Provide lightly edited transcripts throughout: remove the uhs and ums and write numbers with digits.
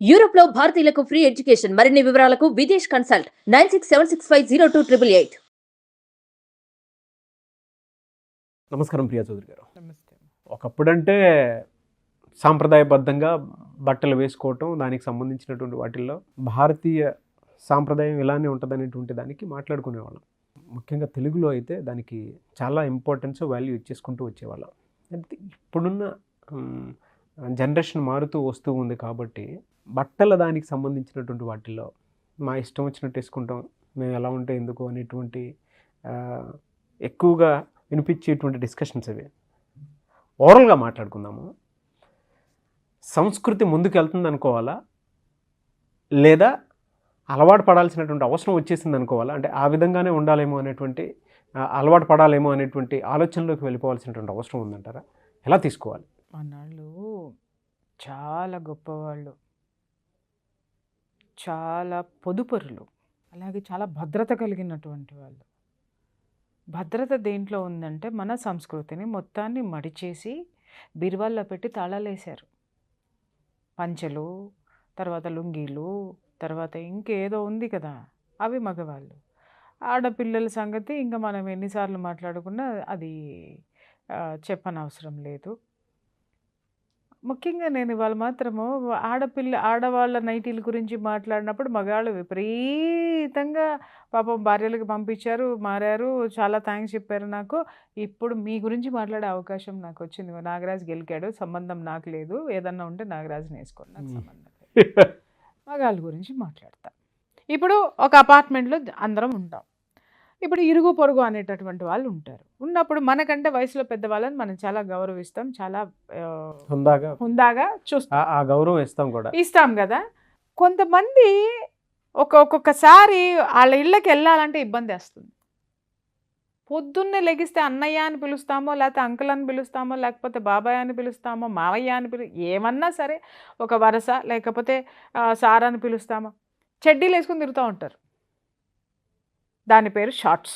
Europe లో భారతీయులకు free education. మరిన్ని వివరాలకు విదేశ్ కన్సల్ట్ 9676502888. నమస్కారం ప్రియా చౌదరి గారు. నమస్తే. ఒకప్పుడంటే సాంప్రదాయబద్ధంగా బట్టలు వేసుకోవటం, దానికి సంబంధించినటువంటి వాటిల్లో భారతీయ సాంప్రదాయం ఇలానే ఉంటుందనేటువంటి దానికి మాట్లాడుకునేవాళ్ళం. ముఖ్యంగా తెలుగులో అయితే దానికి చాలా ఇంపార్టెన్స్ వాల్యూ ఇచ్చేసుకుంటూ వచ్చేవాళ్ళం. అయితే ఇప్పుడున్న జనరేషన్ మారుతూ వస్తూ ఉంది కాబట్టి బట్టల దానికి సంబంధించినటువంటి వాటిల్లో మా ఇష్టం వచ్చినట్టు వేసుకుంటాం, మేము ఎలా ఉంటే ఎందుకు అనేటువంటి ఎక్కువగా వినిపించేటువంటి డిస్కషన్స్ అవి. ఓవరాల్గా మాట్లాడుకుందాము. సంస్కృతి ముందుకు వెళ్తుంది అనుకోవాలా, లేదా అలవాటు పడాల్సినటువంటి అవసరం వచ్చేసింది అనుకోవాలా? అంటే ఆ విధంగానే ఉండాలేమో అనేటువంటి, అలవాటు పడాలేమో అనేటువంటి ఆలోచనలోకి వెళ్ళిపోవాల్సినటువంటి అవసరం ఉందంటారా? ఎలా తీసుకోవాలి? మనాళ్ళు చాలా గొప్పవాళ్ళు, చాలా పొదుపరులు, అలాగే చాలా భద్రత కలిగినటువంటి వాళ్ళు. భద్రత దేంట్లో ఉందంటే మన సంస్కృతిని మొత్తాన్ని మడిచేసి బీరువాల్లో పెట్టి తాళాలేశారు. పంచెలు, తర్వాత లుంగీలు, తర్వాత ఇంకేదో ఉంది కదా, అవి మగవాళ్ళు. ఆడపిల్లల సంగతి ఇంకా మనం ఎన్నిసార్లు మాట్లాడుకున్నా అది చెప్పనవసరం లేదు. ముఖ్యంగా నేను ఇవాళ మాత్రము ఆడవాళ్ళ నైటీల గురించి మాట్లాడినప్పుడు మగాళ్ళు విపరీతంగా పాపం భార్యలకు పంపించారు, మారారు, చాలా థ్యాంక్స్ చెప్పారు నాకు. ఇప్పుడు మీ గురించి మాట్లాడే అవకాశం నాకు వచ్చింది. నాగరాజు గెలికాడు, సంబంధం నాకు లేదు, ఏదన్నా ఉంటే నాగరాజుని వేసుకోండి, నాకు సంబంధం లేదు. మగాళ్ళ గురించి మాట్లాడతా. ఇప్పుడు ఒక అపార్ట్మెంట్లో అందరం ఉంటాం. ఇప్పుడు ఇరుగు పొరుగు అనేటటువంటి వాళ్ళు ఉంటారు. ఉన్నప్పుడు మనకంటే వయసులో పెద్దవాళ్ళని మనం చాలా గౌరవిస్తాం, చాలా హుందాగా చూస్తాం, ఆ గౌరవం ఇస్తాం కదా. కొంతమంది ఒక్కొక్కసారి వాళ్ళ ఇళ్ళకి వెళ్ళాలంటే ఇబ్బంది వస్తుంది. పొద్దున్నే లెగిస్తే అన్నయ్య అని పిలుస్తామో, లేకపోతే అంకుల్ అని పిలుస్తామో, లేకపోతే బాబాయ్ అని పిలుస్తామో, మావయ్య అని ఏమన్నా సరే ఒక వరస, లేకపోతే సార్ అని పిలుస్తామో, చెడ్డీలు వేసుకుని తిరుగుతూ ఉంటారు. దాని పేరు షార్ట్స్.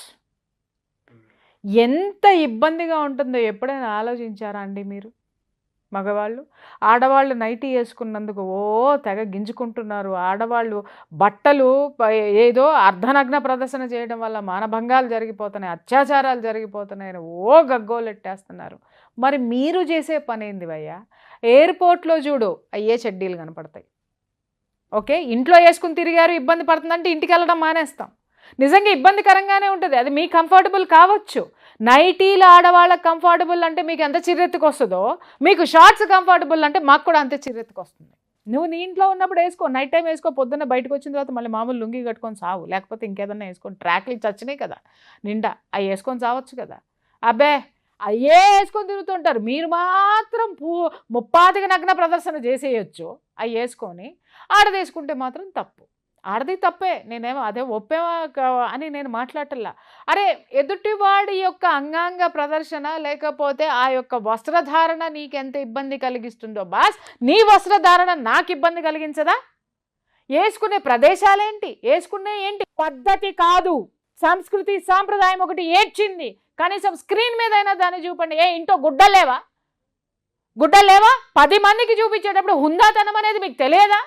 ఎంత ఇబ్బందిగా ఉంటుందో ఎప్పుడైనా ఆలోచించారా అండి మీరు? మగవాళ్ళు ఆడవాళ్ళు నైటీ వేసుకున్నందుకు తెగ గింజుకుంటున్నారు. ఆడవాళ్ళు బట్టలు ఏదో అర్ధనగ్న ప్రదర్శన చేయడం వల్ల మానభంగాలు జరిగిపోతున్నాయి, అత్యాచారాలు జరిగిపోతున్నాయని గగ్గోలెట్టేస్తున్నారు. మరి మీరు చేసే పని ఏంది భయ్యా? ఎయిర్పోర్ట్లో చూడు, అయ్యే చెడ్డీలు కనపడతాయి. ఓకే, ఇంట్లో వేసుకుని తిరిగారు, ఇబ్బంది పడుతుందంటే ఇంటికి వెళ్ళడం మానేస్తాం. నిజంగా ఇబ్బందికరంగానే ఉంటుంది, అది మీకు కంఫర్టబుల్ కావచ్చు. నైటీలు ఆడవాళ్ళకి కంఫర్టబుల్ అంటే మీకు ఎంత చిర్రెత్తుకు వస్తుందో, మీకు షార్ట్స్ కంఫర్టబుల్ అంటే మాకు కూడా అంతే చిర్రెత్తుకు వస్తుంది. నువ్వు నీ ఇంట్లో ఉన్నప్పుడు వేసుకో, నైట్ టైం వేసుకో, పొద్దున్న బయటకు వచ్చిన తర్వాత మళ్ళీ మామూలు లుంగి కట్టుకొని సావు, లేకపోతే ఇంకేదన్నా వేసుకొని, ట్రాక్లు చచ్చినాయి కదా నిండా, అవి వేసుకొని సావచ్చు కదా. అబ్బే అయ్యే వేసుకొని తిరుగుతుంటారు. మీరు మాత్రం ముప్పాతికి నగ్న ప్రదర్శన చేసేయచ్చు అవి వేసుకొని. ఆడదేసుకుంటే మాత్రం తప్పు. ఆడది తప్పే, నేనేమో అదే ఒప్పేమా అని నేను మాట్లాడటల్లా. అరే, ఎదుటివాడి యొక్క అంగాంగ ప్రదర్శన లేకపోతే ఆ యొక్క వస్త్రధారణ నీకెంత ఇబ్బంది కలిగిస్తుందో బాస్, నీ వస్త్రధారణ నాకు ఇబ్బంది కలిగించదా? వేసుకునే ప్రదేశాలేంటి, వేసుకునే ఏంటి పద్ధతి కాదు. సంస్కృతి సాంప్రదాయం ఒకటి ఏడ్చింది, కనీసం స్క్రీన్ మీద అయినా దాన్ని చూపండి. ఇంట్లో గుడ్డలేవా? 10 మందికి చూపించేటప్పుడు హుందాతనం అనేది మీకు తెలియదా?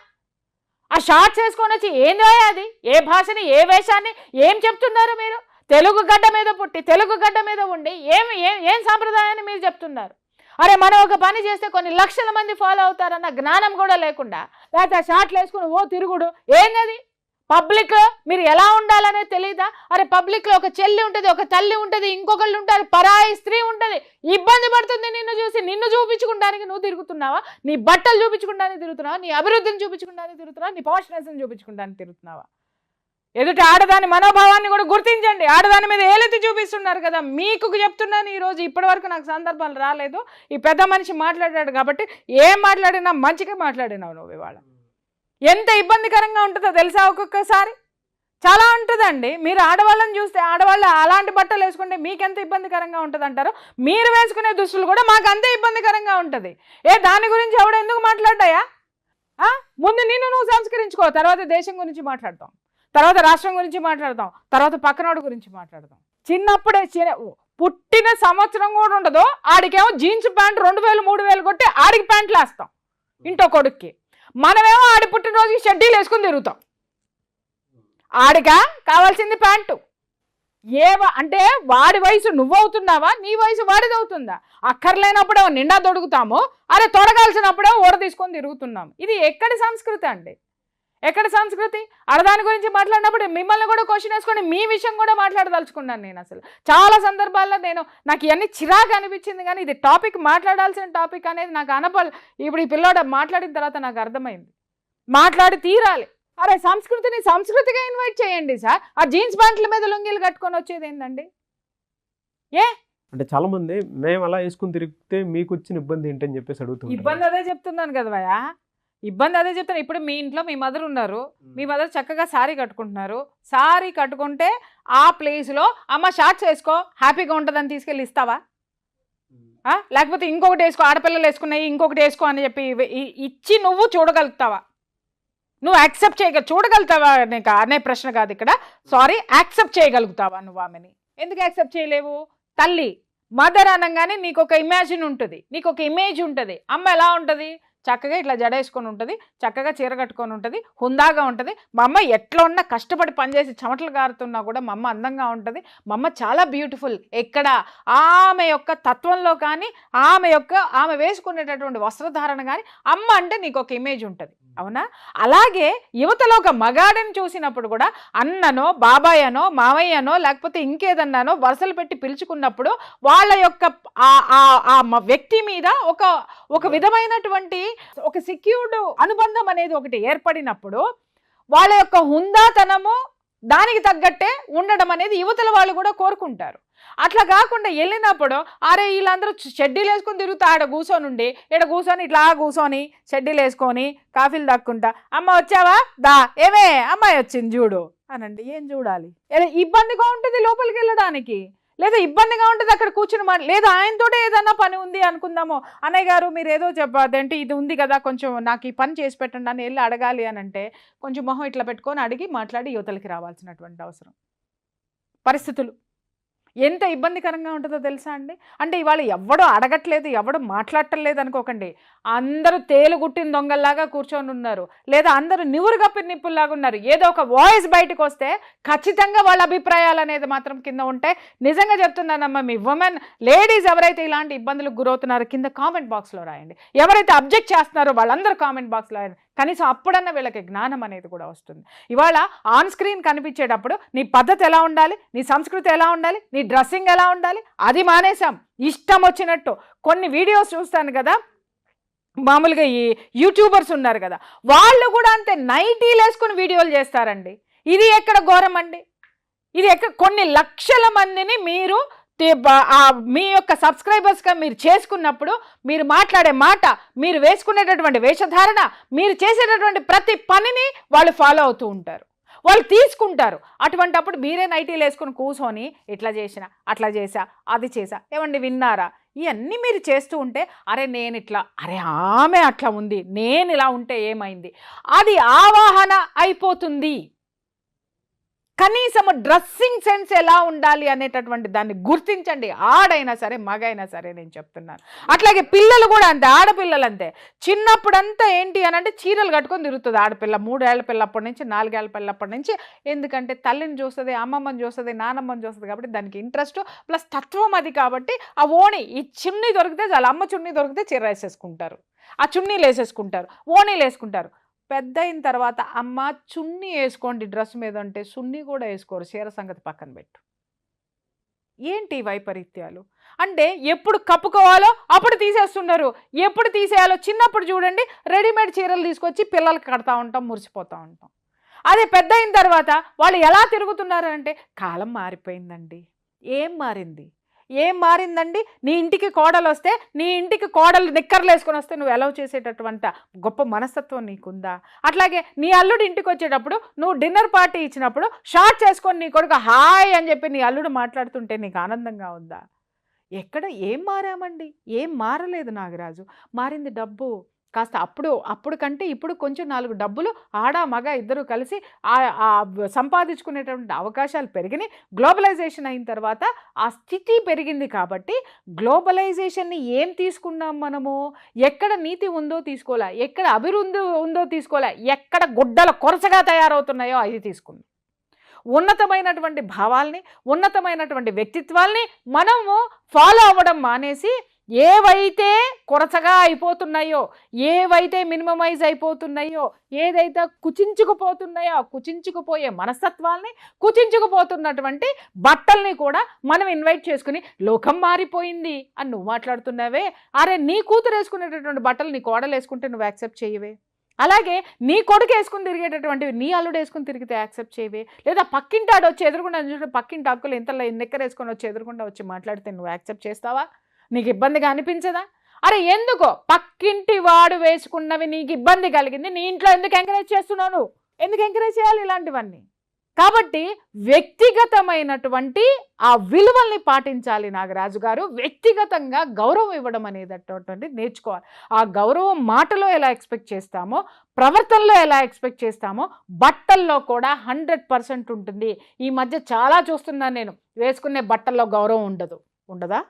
ఆ షార్ట్స్ వేసుకొని వచ్చి ఏందో అది, ఏ భాషని, ఏ వేషాన్ని, ఏం చెప్తున్నారు మీరు? తెలుగు గడ్డ మీద పుట్టి తెలుగు గడ్డ మీద ఉండి ఏం సాంప్రదాయాన్ని మీరు చెప్తున్నారు? అరే, మనం ఒక పని చేస్తే కొన్ని లక్షల మంది ఫాలో అవుతారన్న జ్ఞానం కూడా లేకుండా, లేకపోతే షార్ట్లు వేసుకుని తిరుగుడు ఏంటది? పబ్లిక్ మీరు ఎలా ఉండాలనేది తెలియదా? అరే, పబ్లిక్లో ఒక చెల్లి ఉంటుంది, ఒక తల్లి ఉంటుంది, ఇంకొకళ్ళు ఉంటారు, పరాయి స్త్రీ ఉంటుంది, ఇబ్బంది పడుతుంది నిన్ను చూసి. నిన్ను చూపించుకోవడానికి నువ్వు తిరుగుతున్నావా? నీ బట్టలు చూపించుకోవడానికి తిరుగుతున్నావా? నీ అభివృద్ధిని చూపించుకోవడానికి తిరుగుతున్నావా? నీ పాషనెస్ని చూపించుకోవడానికి తిరుగుతున్నావా? ఎదుటి ఆడదాని మనోభావాన్ని కూడా గుర్తించండి. ఆడదాని మీద ఏలెత్తి చూపిస్తున్నారు కదా. మీకు చెప్తున్నాను, ఈరోజు ఇప్పటివరకు నాకు సందర్భాలు రాలేదు. ఈ పెద్ద మనిషి మాట్లాడాడు కాబట్టి ఏం మాట్లాడినా మంచిగా మాట్లాడినావు నువ్వు. ఇవాళ ఎంత ఇబ్బందికరంగా ఉంటుందో తెలుసా? ఒక్కొక్కసారి చాలా ఉంటుందండి. మీరు ఆడవాళ్ళని చూస్తే, ఆడవాళ్ళు అలాంటి బట్టలు వేసుకుంటే మీకెంత ఇబ్బందికరంగా ఉంటుంది అంటారు. మీరు వేసుకునే దుస్తులు కూడా మాకు అంతే ఇబ్బందికరంగా ఉంటుంది. దాని గురించి ఎవడు ఎందుకు మాట్లాడ్డాయా? ముందు నిన్ను నువ్వు సంస్కరించుకో, తర్వాత దేశం గురించి మాట్లాడతాం, తర్వాత రాష్ట్రం గురించి మాట్లాడతాం, తర్వాత పక్కనోడు గురించి మాట్లాడతాం. చిన్నప్పుడే పుట్టిన సంవత్సరం కూడా ఉండదు ఆడికేమో జీన్స్ ప్యాంట్ 2000 3000 కొట్టి ఆడికి ప్యాంట్లు వేస్తాం ఇంటో కొడుక్కి. మనమేమో ఆడి పుట్టినరోజుకి షెడ్యూల్ వేసుకుని తిరుగుతాం. ఆడిగా కావాల్సింది ప్యాంటు. అంటే వాడి వయసు నువ్వవుతున్నావా, నీ వయసు వాడిది అవుతుందా? అక్కర్లేనప్పుడేమో నిండా దొడుకుతాము, అరే తొడగాల్సినప్పుడేమో ఓడ తీసుకొని తిరుగుతున్నాము. ఇది ఎక్కడి సంస్కృతి అండి? ఎక్కడి సంస్కృతి? దాని గురించి మాట్లాడినప్పుడు మిమ్మల్ని కూడా క్వశ్చన్ వేసుకొని మీ విషయం కూడా మాట్లాడదలుచుకున్నాను నేను. అసలు చాలా సందర్భాల్లో నాకు ఇవన్నీ చిరాకు అనిపించింది, కానీ ఇది టాపిక్, మాట్లాడాల్సిన టాపిక్ అనేది నాకు ఇప్పుడు ఈ పిల్లోడు మాట్లాడిన తర్వాత నాకు అర్థమైంది, మాట్లాడి తీరాలి. అరే సంస్కృతిని సంస్కృతిగా ఇన్వైట్ చేయండి సార్. ఆ జీన్స్ ప్యాంట్ల మీద లుంగీలు కట్టుకొని వచ్చేది ఏంటండి? అంటే చాలా మంది మేము అలా వేసుకుని తిరిగితే మీకు వచ్చిన ఇబ్బంది ఏంటని చెప్పేసి అడుగుతుంది. ఇబ్బంది అదే చెప్తున్నాను కదా భయ, ఇబ్బంది అదే చెప్తాను. ఇప్పుడు మీ ఇంట్లో మీ మదర్ ఉన్నారు, మీ మదర్ చక్కగా శారీ కట్టుకుంటున్నారు. శారీ కట్టుకుంటే ఆ ప్లేస్లో అమ్మ షార్ట్స్ వేసుకో హ్యాపీగా ఉంటుందని తీసుకెళ్ళి ఇస్తావా? లేకపోతే ఇంకొకటి వేసుకో, ఆడపిల్లలు వేసుకున్నాయి ఇంకొకటి వేసుకో అని చెప్పి ఇచ్చి నువ్వు చూడగలుగుతావా? నువ్వు యాక్సెప్ట్ చూడగలుగుతావా అనే ప్రశ్న కాదు ఇక్కడ. సారీ, యాక్సెప్ట్ చేయగలుగుతావా నువ్వు ఆమెని? ఎందుకు యాక్సెప్ట్ చేయలేవు? తల్లి మదర్ అనగానే నీకు ఒక ఇమాజిన్ ఉంటుంది, నీకు ఒక ఇమేజ్ ఉంటుంది. అమ్మ ఎలా ఉంటుంది? చక్కగా ఇట్లా జడేసుకొని ఉంటుంది, చక్కగా చీర కట్టుకొని ఉంటుంది, హుందాగా ఉంటుంది. మా అమ్మ ఎట్లా ఉన్నా కష్టపడి పనిచేసి చెమటలు గారుతున్నా కూడా మా అమ్మ అందంగా ఉంటుంది, మా అమ్మ చాలా బ్యూటిఫుల్. ఎక్కడ ఆమె యొక్క తత్వంలో కానీ ఆమె వేసుకునేటటువంటి వస్త్రధారణ కానీ అమ్మ అంటే నీకు ఒక ఇమేజ్ ఉంటుంది, అవునా? అలాగే యువతలో ఒక మగాడిని చూసినప్పుడు కూడా అన్ననో బాబాయనో మామయ్యనో లేకపోతే ఇంకేదన్నానో వరుసలు పెట్టి పిలుచుకున్నప్పుడు వాళ్ళ యొక్క ఆ వ్యక్తి మీద ఒక విధమైనటువంటి ఒక సెక్యూర్డ్ అనుబంధం అనేది ఒకటి ఏర్పడినప్పుడు వాళ్ళ యొక్క హుందాతనము దానికి తగ్గట్టే ఉండడం అనేది యువతల వాళ్ళు కూడా కోరుకుంటారు. అట్లా కాకుండా వెళ్ళినప్పుడు అరే వీళ్ళందరూ షెడ్యూల్ వేసుకొని తిరుగుతా, ఆడ కూర్చొని ఇట్లా కూర్చొని షెడ్యూల్ వేసుకొని కాఫీలు దక్కుంటా, అమ్మ వచ్చావా దా, ఏమే అమ్మాయి వచ్చింది చూడు అనండి. ఏం చూడాలి? ఇబ్బందిగా ఉంటుంది లోపలికి వెళ్ళడానికి, లేదా ఇబ్బందిగా ఉంటుంది అక్కడ కూర్చుని లేదా ఆయనతోటే ఏదన్నా పని ఉంది అనుకుందాము, అన్నయ్య గారు మీరు ఏదో చెప్పదంటే ఇది ఉంది కదా కొంచెం నాకు ఈ పని చేసి పెట్టండి అని వెళ్ళి అడగాలి అని అంటే కొంచెం మొహం ఇట్లా పెట్టుకొని అడిగి మాట్లాడి యువతలకి రావాల్సినటువంటి అవసరం. పరిస్థితులు ఎంత ఇబ్బందికరంగా ఉంటుందో తెలుసా అండి? అంటే ఇవాళ ఎవడో అడగట్లేదు, ఎవడో మాట్లాడటలేదు అనుకోకండి. అందరూ తేలుగుట్టిన దొంగల్లాగా కూర్చొని ఉన్నారు, లేదా అందరూ నివురు కప్పిన నిప్పుల్లాగా ఉన్నారు. ఏదో ఒక వాయిస్ బయటకు వస్తే ఖచ్చితంగా వాళ్ళ అభిప్రాయాలు అనేది మాత్రం కింద ఉంటే, నిజంగా చెప్తున్నానమ్మా, మీ ఉమెన్ లేడీస్ ఎవరైతే ఇలాంటి ఇబ్బందులకు గురవుతున్నారో కింద కామెంట్ బాక్స్లో రాయండి. ఎవరైతే అబ్జెక్ట్ చేస్తున్నారో వాళ్ళందరూ కామెంట్ బాక్స్లో రాయండి. కనీసం అప్పుడన్నా వీళ్ళకి జ్ఞానం అనేది కూడా వస్తుంది. ఇవాళ ఆన్ స్క్రీన్ కనిపించేటప్పుడు నీ పద్ధతి ఎలా ఉండాలి, నీ సంస్కృతి ఎలా ఉండాలి, నీ డ్రెస్సింగ్ ఎలా ఉండాలి, అది మానేసాం. ఇష్టం వచ్చినట్టు కొన్ని వీడియోస్ చూస్తాను కదా, మామూలుగా ఈ యూట్యూబర్స్ ఉన్నారు కదా, వాళ్ళు కూడా అంతే నైటీలు వేసుకుని వీడియోలు చేస్తారండి. ఇది ఎక్కడ ఘోరం అండి? ఇది ఎక్కడ? కొన్ని లక్షల మందిని మీరు మీ యొక్క సబ్స్క్రైబర్స్గా మీరు చేసుకున్నప్పుడు మీరు మాట్లాడే మాట, మీరు వేసుకునేటటువంటి వేషధారణ, మీరు చేసేటటువంటి ప్రతి పనిని వాళ్ళు ఫాలో అవుతూ ఉంటారు, వాళ్ళు తీసుకుంటారు. అటువంటప్పుడు మీరే నైటీలు వేసుకుని కూర్చొని ఇట్లా చేసిన, అట్లా చేసా, అది చేసా, ఏమండి విన్నారా? ఇవన్నీ మీరు చేస్తూ ఉంటే అరే నేను ఇట్లా, అరే ఆమె అట్లా ఉంది, నేను ఇలా ఉంటే ఏమైంది, అది ఆవాహన అయిపోతుంది. కనీసము డ్రెస్సింగ్ సెన్స్ ఎలా ఉండాలి అనేటటువంటి దాన్ని గుర్తించండి. ఆడైనా సరే మగైనా సరే నేను చెప్తున్నాను. అట్లాగే పిల్లలు కూడా అంతే, ఆడపిల్లలు అంతే. చిన్నప్పుడంతా ఏంటి అని అంటే చీరలు కట్టుకొని తిరుగుతుంది ఆడపిల్ల. 3 ఏళ్ల పిల్లప్పటి నుంచి 4 ఏళ్ల పిల్లప్పటి నుంచి. ఎందుకంటే తల్లిని చూస్తుంది, అమ్మమ్మని చూస్తుంది, నానమ్మని చూస్తుంది, కాబట్టి దానికి ఇంట్రెస్ట్ ప్లస్ తత్వం అది. కాబట్టి ఆ ఓణి, ఈ చున్నీ దొరికితే చాలు, అమ్మ చున్నీ దొరికితే చీర వేసేసుకుంటారు, ఆ చున్నీలు వేసేసుకుంటారు, ఓణీలు వేసుకుంటారు. పెద్ద అయిన తర్వాత అమ్మ చున్నీ వేసుకోండి డ్రెస్ మీద అంటే చున్నీ కూడా వేసుకోరు, చీర సంగతి పక్కన పెట్టు. ఏంటి వైపరీత్యాలు? అంటే ఎప్పుడు కప్పుకోవాలో అప్పుడు తీసేస్తున్నారు, ఎప్పుడు తీసేయాలో. చిన్నప్పుడు చూడండి రెడీమేడ్ చీరలు తీసుకొచ్చి పిల్లలకి కడతా ఉంటాం, మురిసిపోతూ ఉంటాం. అదే పెద్ద అయిన తర్వాత వాళ్ళు ఎలా తిరుగుతున్నారు అంటే కాలం మారిపోయిందండి. ఏం మారింది? ఏం మారిందండి? నీ ఇంటికి కోడలు వస్తే, నీ ఇంటికి కోడలు నిక్కర్లు వేసుకొని వస్తే నువ్వు ఎలా చేసేటటువంటి గొప్ప మనస్తత్వం నీకుందా? అట్లాగే నీ అల్లుడు ఇంటికి వచ్చేటప్పుడు నువ్వు డిన్నర్ పార్టీ ఇచ్చినప్పుడు షార్ట్ చేసుకొని నీ కొడుకు హాయ్ అని చెప్పి నీ అల్లుడు మాట్లాడుతుంటే నీకు ఆనందంగా ఉందా? ఎక్కడ ఏం మారామండి? ఏం మారలేదు నాగరాజు. మారింది డబ్బు, కాస్త అప్పుడు కంటే ఇప్పుడు కొంచెం 4 డబ్బులు ఆడ మగ ఇద్దరు కలిసి సంపాదించుకునేటువంటి అవకాశాలు పెరిగినాయి. గ్లోబలైజేషన్ అయిన తర్వాత ఆ స్థితి పెరిగింది కాబట్టి గ్లోబలైజేషన్ని ఏం తీసుకున్నాం మనము? ఎక్కడ నీతి ఉందో తీసుకోలే, ఎక్కడ అభివృద్ధి ఉందో తీసుకోలే, ఎక్కడ గుడ్డల కొరసగా తయారవుతున్నాయో అది తీసుకున్నాం. ఉన్నతమైనటువంటి భావాల్ని, ఉన్నతమైనటువంటి వ్యక్తిత్వాల్ని మనము ఫాలో అవ్వడం మానేసి ఏవైతే కొరచగా అయిపోతున్నాయో, ఏవైతే మినిమమైజ్ అయిపోతున్నాయో, ఏదైతే కుచించుకుపోతున్నాయో, కుచించుకుపోయే మనస్తత్వాల్ని, కుచించుకుపోతున్నటువంటి బట్టల్ని కూడా మనం ఇన్వైట్ చేసుకుని లోకం మారిపోయింది అని నువ్వు మాట్లాడుతున్నావే. అరే నీ కూతురు వేసుకునేటటువంటి బట్టలు నీ కోడలు వేసుకుంటే నువ్వు యాక్సెప్ట్ చేయవే. అలాగే నీ కొడుకు వేసుకుని తిరిగేటటువంటివి నీ అల్లుడు వేసుకుని తిరిగితే యాక్సెప్ట్ చేయవే. లేదా పక్కింటాడు వచ్చి ఎదురుకుండా చూస్తే పక్కింటి హక్కులు ఇంతలో నిక్కర వేసుకొని వచ్చి ఎదురుకుండా వచ్చి మాట్లాడితే నువ్వు యాక్సెప్ట్ చేస్తావా? నీకు ఇబ్బందిగా అనిపించదా? అరే ఎందుకో పక్కింటి వాడు వేసుకున్నవి నీకు ఇబ్బంది కలిగింది, నీ ఇంట్లో ఎందుకు ఎంకరేజ్ చేస్తున్నావు? ఎందుకు ఎంకరేజ్ చేయాలి ఇలాంటివన్నీ? కాబట్టి వ్యక్తిగతమైనటువంటి ఆ విలువల్ని పాటించాలి నాగరాజు గారు. వ్యక్తిగతంగా గౌరవం ఇవ్వడం అనేటటువంటి నేర్చుకోవాలి. ఆ గౌరవం మాటలో ఎలా ఎక్స్పెక్ట్ చేస్తామో, ప్రవర్తనలో ఎలా ఎక్స్పెక్ట్ చేస్తామో, బట్టల్లో కూడా 100% ఉంటుంది. ఈ మధ్య చాలా చూస్తున్నాను నేను, వేసుకునే బట్టల్లో గౌరవం ఉండదా?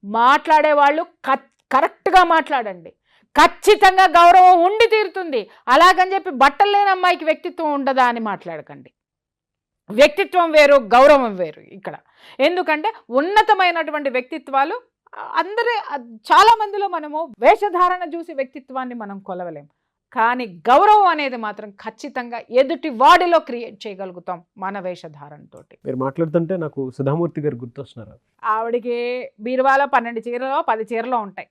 మాట్లాడేవాళ్ళు కరెక్ట్గా మాట్లాడండి. ఖచ్చితంగా గౌరవం ఉండి తీరుతుంది. అలాగని చెప్పి బట్టలు లేని అమ్మాయికి వ్యక్తిత్వం ఉండదా అని మాట్లాడకండి. వ్యక్తిత్వం వేరు, గౌరవం వేరు ఇక్కడ. ఎందుకంటే ఉన్నతమైనటువంటి వ్యక్తిత్వాలు చాలా మందిలో మనము వేషధారణ చూసి వ్యక్తిత్వాన్ని మనం కొలవలేం. కానీ గౌరవం అనేది మాత్రం ఖచ్చితంగా ఎదుటి వాడిలో క్రియేట్ చేయగలుగుతాం మన వేషధారణతో. మీరు మాట్లాడుతుంటే నాకు సుధామూర్తి గారు గుర్తొస్తున్నారు. ఆవిడికి బీరువాలో 12 చీరలో 10 చీరలో ఉంటాయి.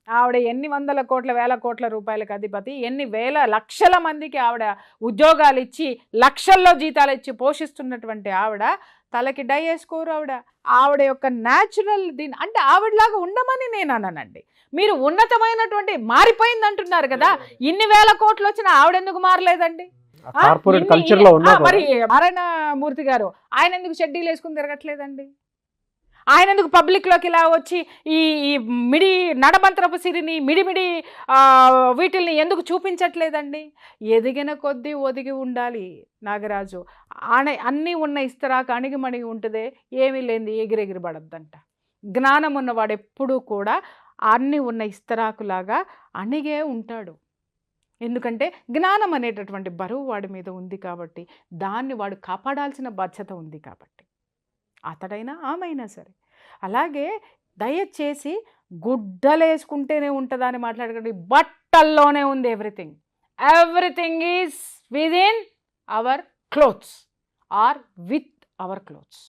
ఆవిడ ఎన్ని వందల కోట్ల వేల కోట్ల రూపాయలకు అధిపతి, ఎన్ని వేల లక్షల మందికి ఆవిడ ఉద్యోగాలు ఇచ్చి లక్షల్లో జీతాలు ఇచ్చి పోషిస్తున్నటువంటి ఆవిడ తలకి డై వేసుకోరు. ఆవిడ యొక్క న్యాచురల్ దీని అంటే ఆవిడలాగా ఉండమని నేను అన్నానండి. మీరు ఉన్నతమైనటువంటి మారిపోయింది అంటున్నారు కదా, ఇన్ని వేల కోట్లు వచ్చిన ఆవిడెందుకు మారలేదండి? మరి నారాయణమూర్తి గారు ఆయన ఎందుకు షెడ్డీలు వేసుకుని తిరగట్లేదండి? ఆయన ఎందుకు పబ్లిక్లోకి ఇలా వచ్చి ఈ మిడి నడమంత్రపు సిరిని మిడిమిడి వీటిల్ని ఎందుకు చూపించట్లేదండి? ఎదిగిన కొద్దీ ఒదిగి ఉండాలి నాగరాజు. అన్నీ ఉన్న ఇస్తరాకు అణిగిమణిగి ఉంటుందే, ఏమీ లేని ఎగిరెగిరి పడద్దంట. జ్ఞానం ఉన్నవాడు ఎప్పుడూ కూడా అన్నీ ఉన్న ఇస్తరాకులాగా అణిగే ఉంటాడు. ఎందుకంటే జ్ఞానం అనేటటువంటి బరువు వాడి మీద ఉంది కాబట్టి, దాన్ని వాడు కాపాడాల్సిన బాధ్యత ఉంది కాబట్టి, అతడైనా ఆమైనా సరే. అలాగే దయచేసి గుడ్డలేసుకుంటేనే ఉంటుందా అని మాట్లాడకండి. బట్టల్లోనే ఉంది everything is within our clothes or with our clothes.